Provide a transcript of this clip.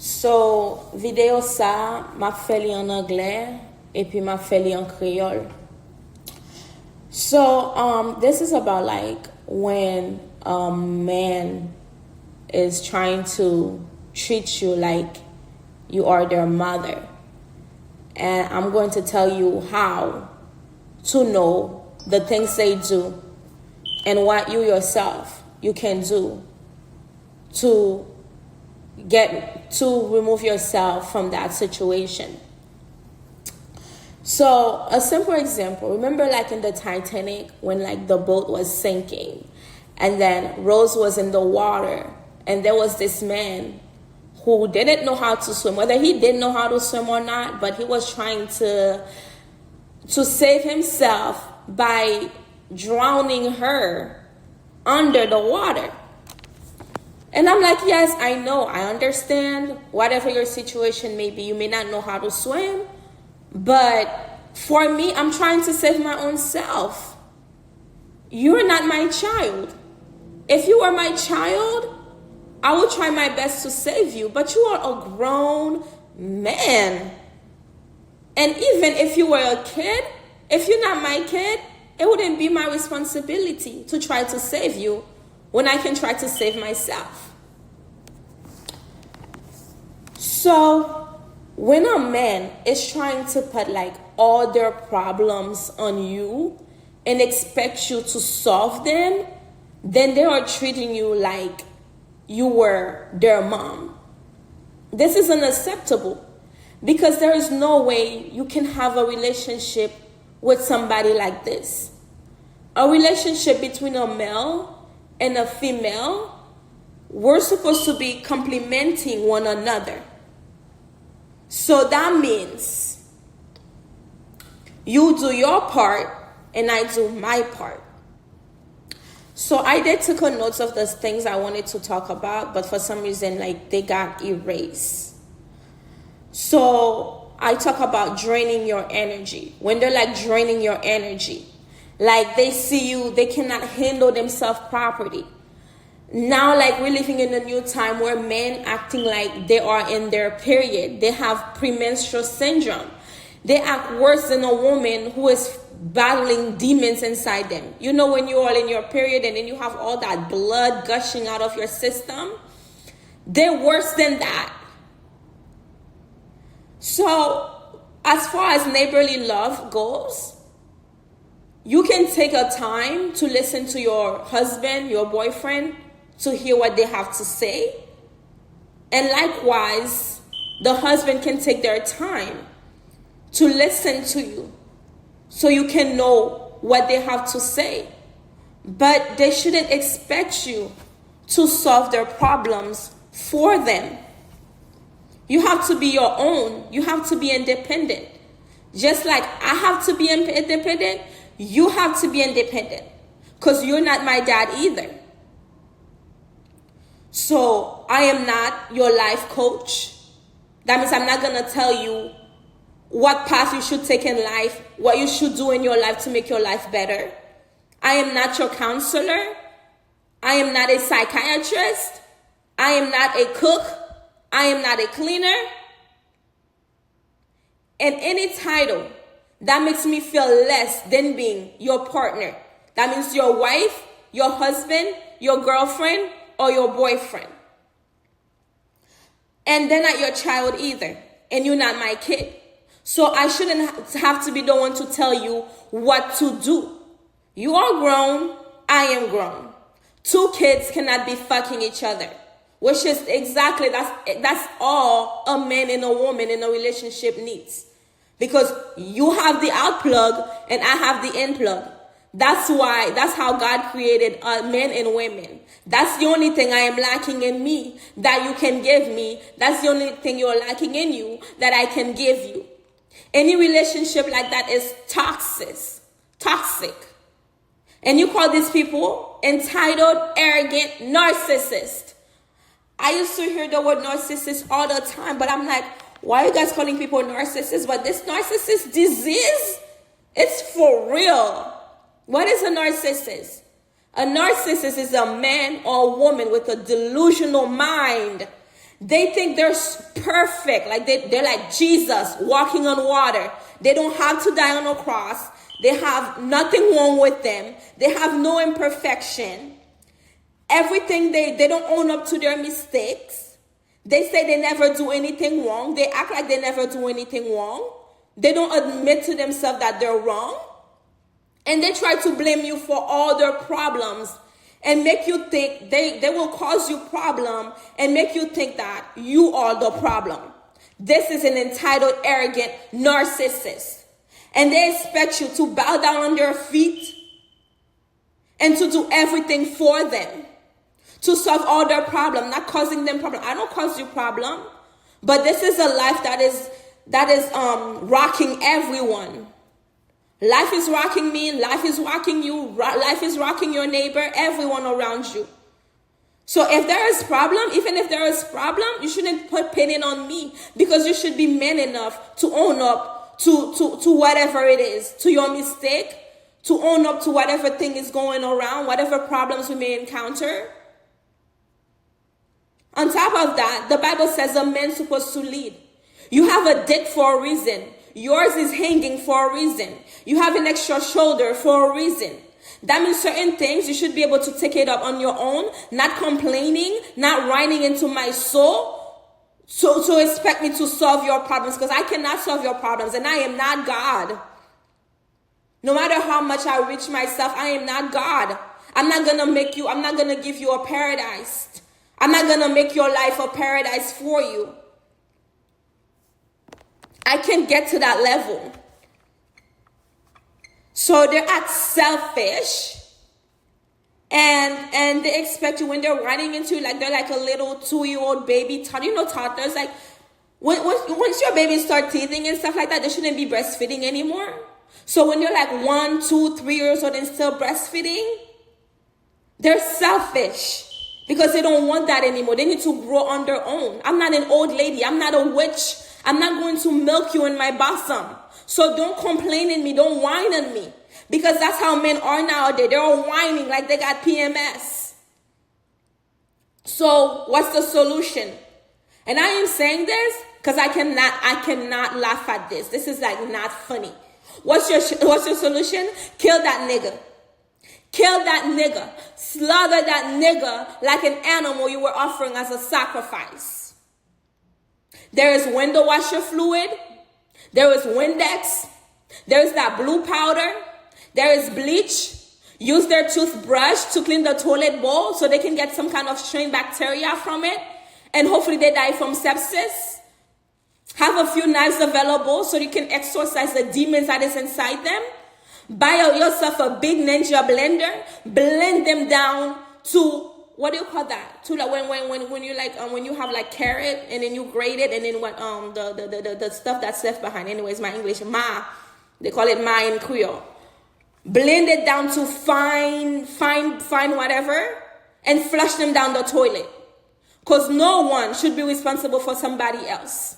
So, vidéo ça, m'a fait li en anglais et puis m'a fait li en créole. So, this is about like when a man is trying to treat you like you are their mother. And I'm going to tell you how to know the things they do and what you yourself you can do to remove yourself from that situation. So a simple example, remember like in the Titanic when like the boat was sinking and then Rose was in the water and there was this man who didn't know how to swim, whether he didn't know how to swim or not, but he was trying to save himself by drowning her under the water. And I'm like, yes, I know, I understand, whatever your situation may be, you may not know how to swim, but for me, I'm trying to save my own self. You're not my child. If you were my child, I will try my best to save you, but you are a grown man. And even if you were a kid, if you're not my kid, it wouldn't be my responsibility to try to save you when I can try to save myself. So when a man is trying to put like all their problems on you and expect you to solve them, then they are treating you like you were their mom. This is unacceptable because there is no way you can have a relationship with somebody like this. A relationship between a male and a female, we're supposed to be complementing one another. So that means you do your part and I do my part. So I did take a notes of the things I wanted to talk about, but for some reason, like they got erased. So I talk about draining your energy. When they're like draining your energy, like they see you, they cannot handle themselves properly. Now, like we're living in a new time where men acting like they are in their period. They have premenstrual syndrome. They act worse than a woman who is battling demons inside them. You know, when you're all in your period and then you have all that blood gushing out of your system, they're worse than that. So as far as neighborly love goes, you can take a time to listen to your husband, your boyfriend, to hear what they have to say. And likewise, the husband can take their time to listen to you so you can know what they have to say. But they shouldn't expect you to solve their problems for them. You have to be your own. You have to be independent. Just like I have to be independent, you have to be independent. Because you're not my dad either. So I am not your life coach. That means I'm not going to tell you what path you should take in life, what you should do in your life to make your life better. I am not your counselor. I am not a psychiatrist. I am not a cook. I am not a cleaner. And any title that makes me feel less than being your partner, that means your wife, your husband, your girlfriend, or your boyfriend. And they're not your child either. And you're not my kid. So I shouldn't have to be the one to tell you what to do. You are grown. I am grown. Two kids cannot be fucking each other. Which is exactly, that's all a man and a woman in a relationship needs. Because you have the out plug and I have the in plug. That's how God created men and women. That's the only thing I am lacking in me that you can give me. That's the only thing you're lacking in you that I can give you. Any relationship like that is toxic. And you call these people entitled, arrogant, narcissist. I used to hear the word narcissist all the time, but I'm like, why are you guys calling people narcissists? But this narcissist disease, it's for real. What is a narcissist? A narcissist is a man or a woman with a delusional mind They think they're perfect. Like they're like Jesus walking on water. They don't have to die on a cross. They have nothing wrong with them. They have no imperfection. Everything they don't own up to their mistakes. They say they never do anything wrong. They act like they never do anything wrong. They don't admit to themselves that they're wrong. And they try to blame you for all their problems and make you think they will cause you problem and make you think that you are the problem. This is an entitled, arrogant narcissist. And they expect you to bow down on their feet and to do everything for them, to solve all their problem, not causing them problem. I don't cause you problem, but this is a life that is rocking everyone. Life is rocking me, life is rocking you, life is rocking your neighbor, everyone around you. So if there is problem, even if there is problem, you shouldn't put it on me, because you should be man enough to own up to whatever it is, to your mistake, to own up to whatever thing is going around, whatever problems we may encounter. On top of that, the Bible says a man's supposed to lead. You have a dick for a reason. Yours is hanging for a reason. You have an extra shoulder for a reason. That means certain things you should be able to take it up on your own, not complaining, not whining into my soul, so expect me to solve your problems, because I cannot solve your problems, and I am not God. No matter how much I reach myself, I am not God. I'm not going to give you a paradise. I'm not going to make your life a paradise for you. I can't get to that level. So they're act selfish, and they expect you when they're running into you, like they're like a little 2-year-old baby. You know, toddlers, like once your baby start teething and stuff like that, they shouldn't be breastfeeding anymore. So when you're like 1, 2, 3 years old and still breastfeeding, they're selfish because they don't want that anymore. They need to grow on their own. I'm not an old lady. I'm not a witch. I'm not going to milk you in my bosom. So don't complain in me. Don't whine on me. Because that's how men are nowadays. They're all whining like they got PMS. So what's the solution? And I am saying this because I cannot laugh at this. This is like not funny. What's your solution? Kill that nigga. Kill that nigga. Slaughter that nigga like an animal you were offering as a sacrifice. There is window washer fluid. There is Windex. There is that blue powder. There is bleach. Use their toothbrush to clean the toilet bowl so they can get some kind of strained bacteria from it. And hopefully they die from sepsis. Have a few knives available so you can exorcise the demons that is inside them. Buy yourself a big Ninja blender. Blend them down to, what do you call that? To like when you like when you have like carrot and then you grate it, and then what the stuff that's left behind. Anyways, my English, they call it ma in Creole. Blend it down to fine whatever, and flush them down the toilet. Because no one should be responsible for somebody else.